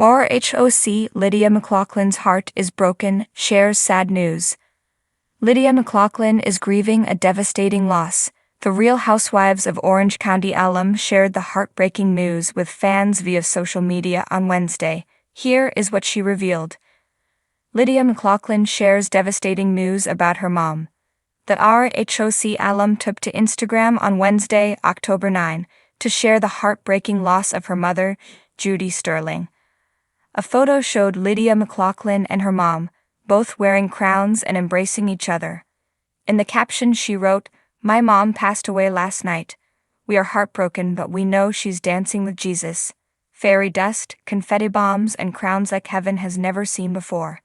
RHOC Lydia McLaughlin's heart is broken, shares sad news. Lydia McLaughlin is grieving a devastating loss. The Real Housewives of Orange County alum shared the heartbreaking news with fans via social media on Wednesday. Here is what she revealed. Lydia McLaughlin shares devastating news about her mom. The RHOC alum took to Instagram on Wednesday, October 9, to share the heartbreaking loss of her mother, Judy Sterling. A photo showed Lydia McLaughlin and her mom, both wearing crowns and embracing each other. In the caption she wrote, "My mom passed away last night. We are heartbroken, but we know she's dancing with Jesus. Fairy dust, confetti bombs, and crowns like heaven has never seen before.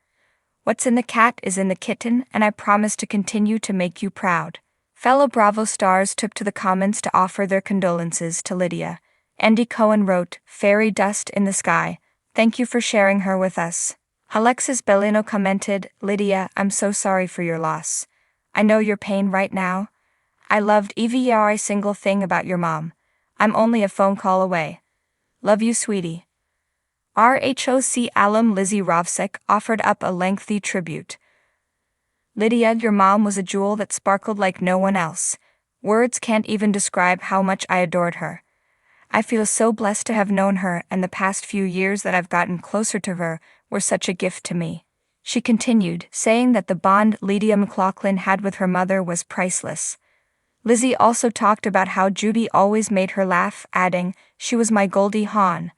What's in the cat is in the kitten, and I promise to continue to make you proud." Fellow Bravo stars took to the comments to offer their condolences to Lydia. Andy Cohen wrote, "Fairy dust in the sky. Thank you for sharing her with us." Alexis Bellino commented, "Lydia, I'm so sorry for your loss. I know your pain right now. I loved every single thing about your mom. I'm only a phone call away. Love you, sweetie." RHOC alum Lizzie Rovsek offered up a lengthy tribute. "Lydia, your mom was a jewel that sparkled like no one else. Words can't even describe how much I adored her. I feel so blessed to have known her, and the past few years that I've gotten closer to her were such a gift to me." She continued, saying that the bond Lydia McLaughlin had with her mother was priceless. Lizzie also talked about how Judy always made her laugh, adding, "She was my Goldie Hawn.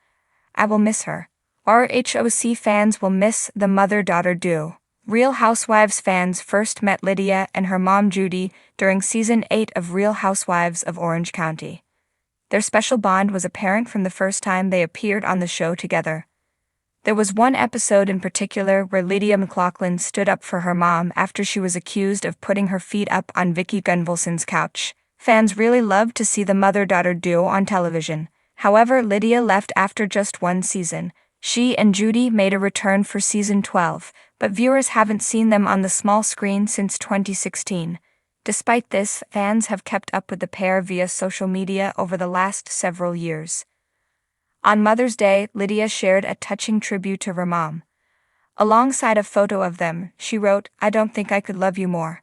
I will miss her." RHOC fans will miss the mother-daughter duo. Real Housewives fans first met Lydia and her mom Judy during Season 8 of Real Housewives of Orange County. Their special bond was apparent from the first time they appeared on the show together. There was one episode in particular where Lydia McLaughlin stood up for her mom after she was accused of putting her feet up on Vicki Gunvalson's couch. Fans really loved to see the mother-daughter duo on television. However, Lydia left after just one season. She and Judy made a return for Season 12, but viewers haven't seen them on the small screen since 2016. Despite this, fans have kept up with the pair via social media over the last several years. On Mother's Day, Lydia shared a touching tribute to her mom. Alongside a photo of them, she wrote, "I don't think I could love you more.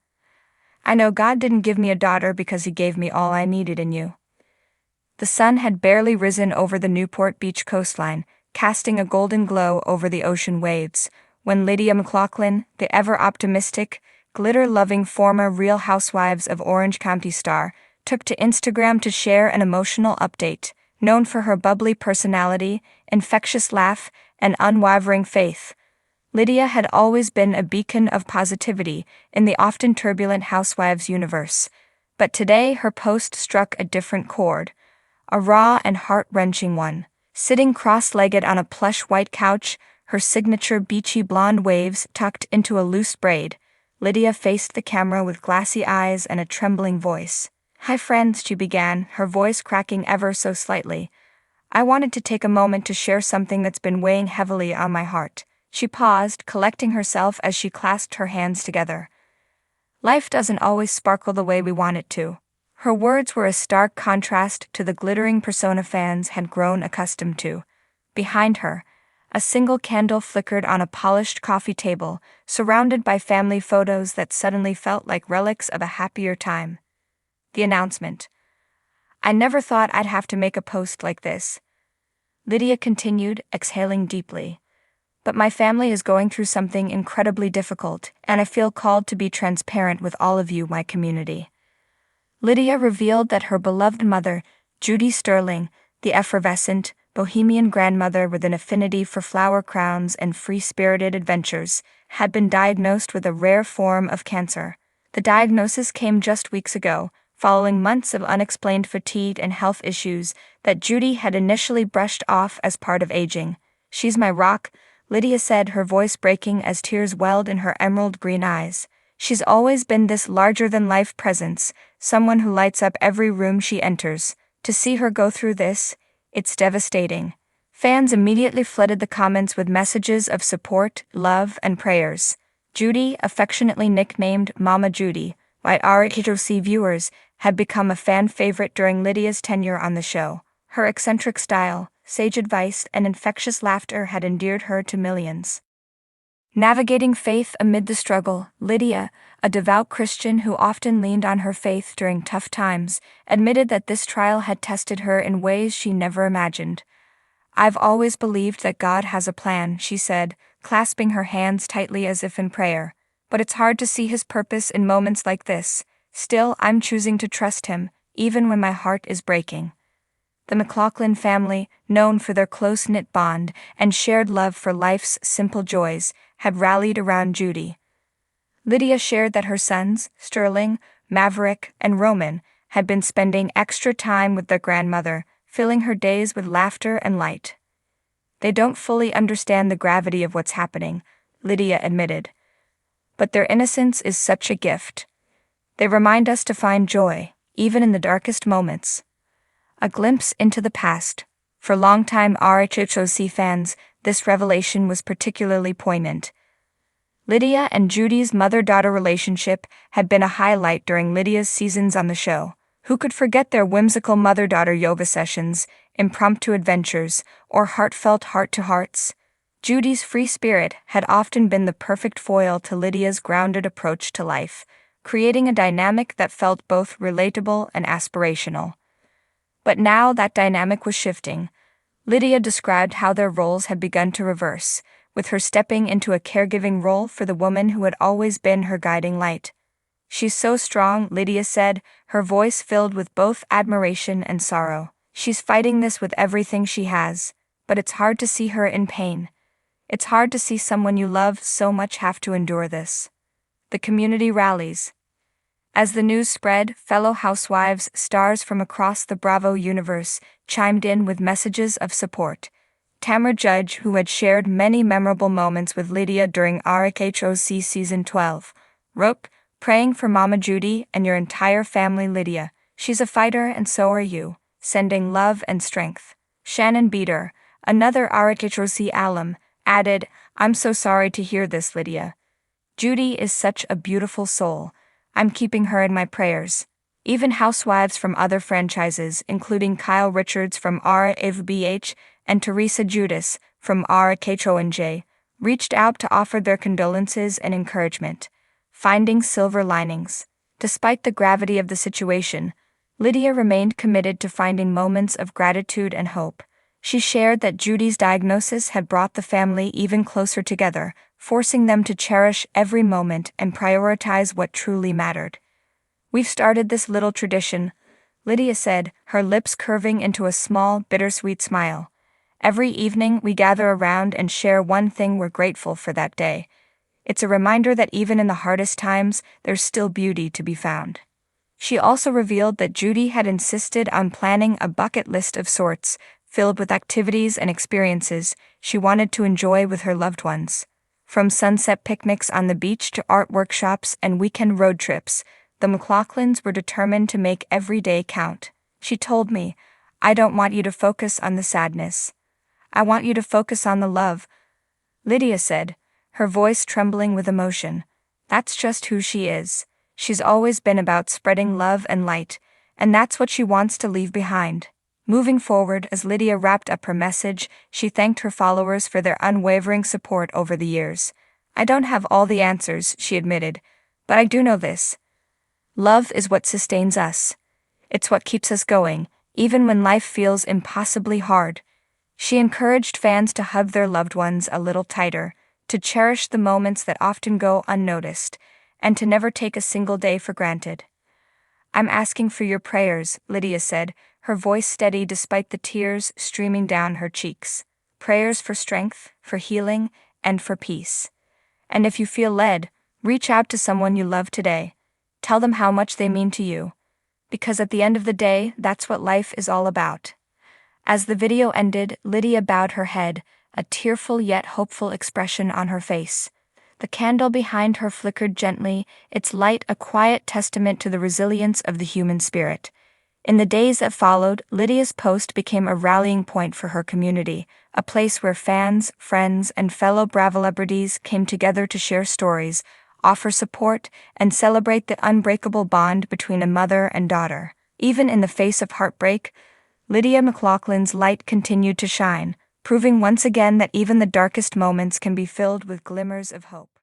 I know God didn't give me a daughter because he gave me all I needed in you." The sun had barely risen over the Newport Beach coastline, casting a golden glow over the ocean waves, when Lydia McLaughlin, the ever-optimistic, glitter-loving former Real Housewives of Orange County star, took to Instagram to share an emotional update. Known for her bubbly personality, infectious laugh, and unwavering faith, Lydia had always been a beacon of positivity in the often turbulent Housewives universe. But today her post struck a different chord, a raw and heart-wrenching one. Sitting cross-legged on a plush white couch, her signature beachy blonde waves tucked into a loose braid, Lydia faced the camera with glassy eyes and a trembling voice. "Hi friends," she began, her voice cracking ever so slightly. "I wanted to take a moment to share something that's been weighing heavily on my heart." She paused, collecting herself as she clasped her hands together. "Life doesn't always sparkle the way we want it to." Her words were a stark contrast to the glittering persona fans had grown accustomed to. Behind her, a single candle flickered on a polished coffee table, surrounded by family photos that suddenly felt like relics of a happier time. The announcement. "I never thought I'd have to make a post like this," Lydia continued, exhaling deeply. "But my family is going through something incredibly difficult, and I feel called to be transparent with all of you, my community." Lydia revealed that her beloved mother, Judy Sterling, the effervescent, bohemian grandmother with an affinity for flower crowns and free-spirited adventures, had been diagnosed with a rare form of cancer. The diagnosis came just weeks ago, following months of unexplained fatigue and health issues that Judy had initially brushed off as part of aging. "She's my rock," Lydia said, her voice breaking as tears welled in her emerald green eyes. "She's always been this larger-than-life presence, someone who lights up every room she enters. To see her go through this, it's devastating." Fans immediately flooded the comments with messages of support, love, and prayers. Judy, affectionately nicknamed Mama Judy, by RHOC viewers, had become a fan favorite during Lydia's tenure on the show. Her eccentric style, sage advice, and infectious laughter had endeared her to millions. Navigating faith amid the struggle, Lydia, a devout Christian who often leaned on her faith during tough times, admitted that this trial had tested her in ways she never imagined. "I've always believed that God has a plan," she said, clasping her hands tightly as if in prayer. "But it's hard to see his purpose in moments like this. Still, I'm choosing to trust him, even when my heart is breaking." The McLaughlin family, known for their close-knit bond and shared love for life's simple joys, had rallied around Judy. Lydia shared that her sons, Sterling, Maverick, and Roman, had been spending extra time with their grandmother, filling her days with laughter and light. "They don't fully understand the gravity of what's happening," Lydia admitted. "But their innocence is such a gift. They remind us to find joy, even in the darkest moments." A glimpse into the past. For longtime RHHOC fans, this revelation was particularly poignant. Lydia and Judy's mother-daughter relationship had been a highlight during Lydia's seasons on the show. Who could forget their whimsical mother-daughter yoga sessions, impromptu adventures, or heartfelt heart-to-hearts? Judy's free spirit had often been the perfect foil to Lydia's grounded approach to life, creating a dynamic that felt both relatable and aspirational. But now that dynamic was shifting. Lydia described how their roles had begun to reverse, with her stepping into a caregiving role for the woman who had always been her guiding light. "She's so strong," Lydia said, her voice filled with both admiration and sorrow. "She's fighting this with everything she has, but it's hard to see her in pain. It's hard to see someone you love so much have to endure this." The community rallies. As the news spread, fellow Housewives stars from across the Bravo universe chimed in with messages of support. Tamra Judge, who had shared many memorable moments with Lydia during RHOC Season 12, wrote, "Praying for Mama Judy and your entire family, Lydia. She's a fighter and so are you, sending love and strength." Shannon Beater, another RHOC alum, added, "I'm so sorry to hear this, Lydia. Judy is such a beautiful soul. I'm keeping her in my prayers." Even housewives from other franchises, including Kyle Richards from RHBH and Teresa Judas from RHONJ, reached out to offer their condolences and encouragement. Finding silver linings. Despite the gravity of the situation, Lydia remained committed to finding moments of gratitude and hope. She shared that Judy's diagnosis had brought the family even closer together, forcing them to cherish every moment and prioritize what truly mattered. "We've started this little tradition," Lydia said, her lips curving into a small, bittersweet smile. "Every evening we gather around and share one thing we're grateful for that day. It's a reminder that even in the hardest times, there's still beauty to be found." She also revealed that Judy had insisted on planning a bucket list of sorts, filled with activities and experiences she wanted to enjoy with her loved ones. From sunset picnics on the beach to art workshops and weekend road trips, the McLaughlin's were determined to make every day count. She told me, "I don't want you to focus on the sadness. I want you to focus on the love," Lydia said, her voice trembling with emotion. "That's just who she is. She's always been about spreading love and light, and that's what she wants to leave behind." Moving forward, as Lydia wrapped up her message, she thanked her followers for their unwavering support over the years. "I don't have all the answers," she admitted, "but I do know this. Love is what sustains us. It's what keeps us going, even when life feels impossibly hard." She encouraged fans to hug their loved ones a little tighter, to cherish the moments that often go unnoticed, and to never take a single day for granted. "I'm asking for your prayers," Lydia said, her voice steady despite the tears streaming down her cheeks. "Prayers for strength, for healing, and for peace. And if you feel led, reach out to someone you love today. Tell them how much they mean to you. Because at the end of the day, that's what life is all about." As the video ended, Lydia bowed her head, a tearful yet hopeful expression on her face. The candle behind her flickered gently, its light a quiet testament to the resilience of the human spirit. In the days that followed, Lydia's post became a rallying point for her community, a place where fans, friends, and fellow Bravo celebrities came together to share stories, offer support, and celebrate the unbreakable bond between a mother and daughter. Even in the face of heartbreak, Lydia McLaughlin's light continued to shine, proving once again that even the darkest moments can be filled with glimmers of hope.